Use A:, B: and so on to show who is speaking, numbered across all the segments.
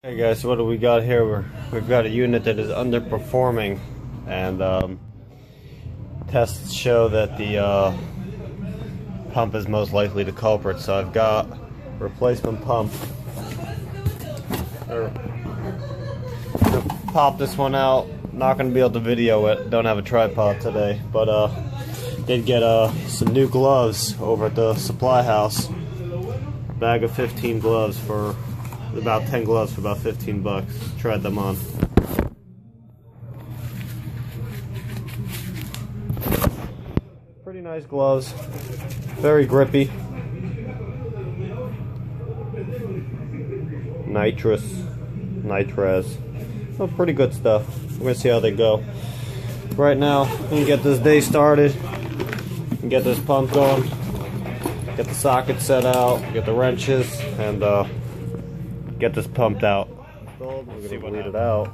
A: Hey guys, so what do we got here? We've got a unit that is underperforming, and tests show that the pump is most likely the culprit. So I've got replacement pump. Pop this one out. Not going to be able to video it. Don't have a tripod today, but did get some new gloves over at the supply house. Bag of 15 gloves for about 10 gloves for about 15 bucks. Tried them on. Pretty nice gloves. Very grippy. Nitrez. Oh, pretty good stuff. We're gonna see how they go. Right now, we can get this day started. And get this pump going. Get the socket set out. Get the wrenches and get this pumped out. We're gonna bleed it out.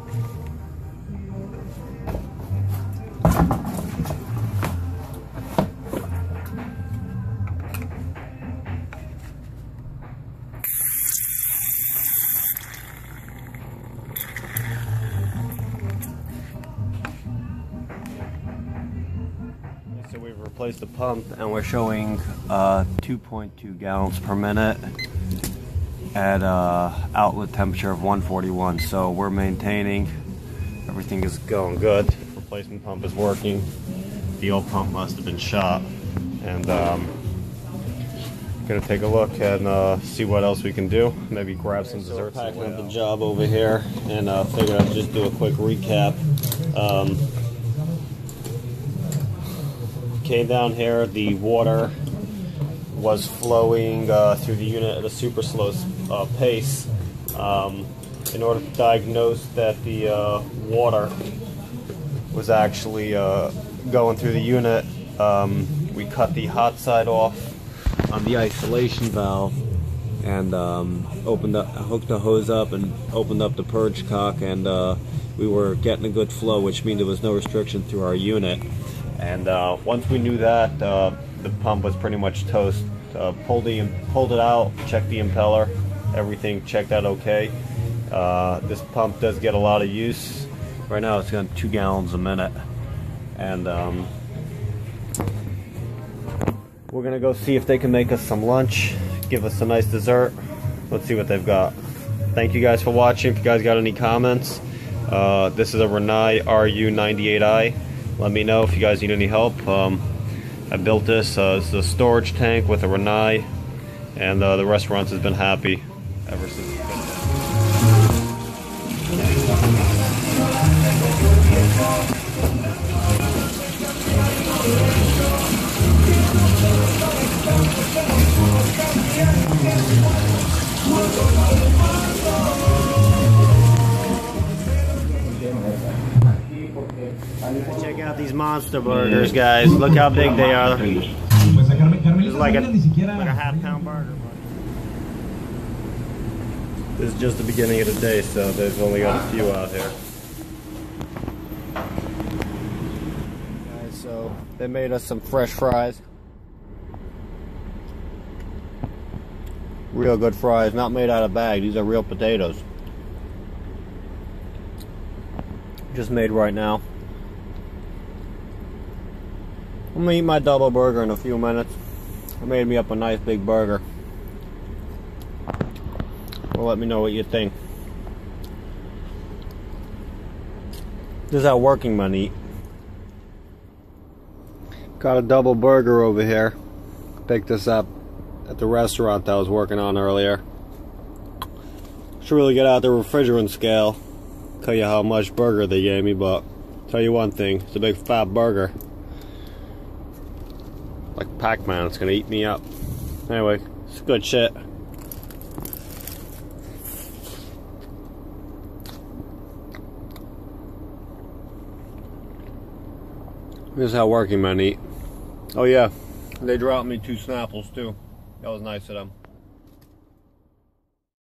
A: So we've replaced the pump and we're showing 2.2 gallons per minute at outlet temperature of 141. So we're maintaining, everything is going good. Replacement pump is working. The old pump must have been shot, and gonna take a look and see what else we can do. Maybe grab some desserts. Packing up the job over here, and figured I'd just do a quick recap. Came down here, the water was flowing through the unit at a super slow pace. In order to diagnose that the water was actually going through the unit, we cut the hot side off on the isolation valve and hooked the hose up and opened up the purge cock, and we were getting a good flow, which means there was no restriction through our unit. And once we knew that, the pump was pretty much toast. Pulled it out, checked the impeller, everything checked out okay. This pump does get a lot of use. Right now it's got 2 gallons a minute. And we're gonna go see if they can make us some lunch, give us a nice dessert. Let's see what they've got. Thank you guys for watching. If you guys got any comments, this is a Rinnai RU98i. Let me know if you guys need any help. I built this. It's a storage tank with a Rinnai, and the restaurant has been happy ever since. Check out these monster burgers, guys. Look how big they are. It's like a half-pound burger. This is just the beginning of the day, so they've only got a few out here. Guys, so they made us some fresh fries. Real good fries, not made out of bag. These are real potatoes. Just made right now. I'm gonna eat my double burger in a few minutes. I made me up a nice big burger. Well, let me know what you think. This is how working men eat. Got a double burger over here. Picked this up at the restaurant that I was working on earlier. Should really get out the refrigerant scale. Tell you how much burger they gave me, but tell you one thing, it's a big fat burger. Like Pac-Man, it's gonna eat me up. Anyway, it's good shit. This is how working men eat. Oh yeah, they dropped me 2 Snapples too. That was nice of them.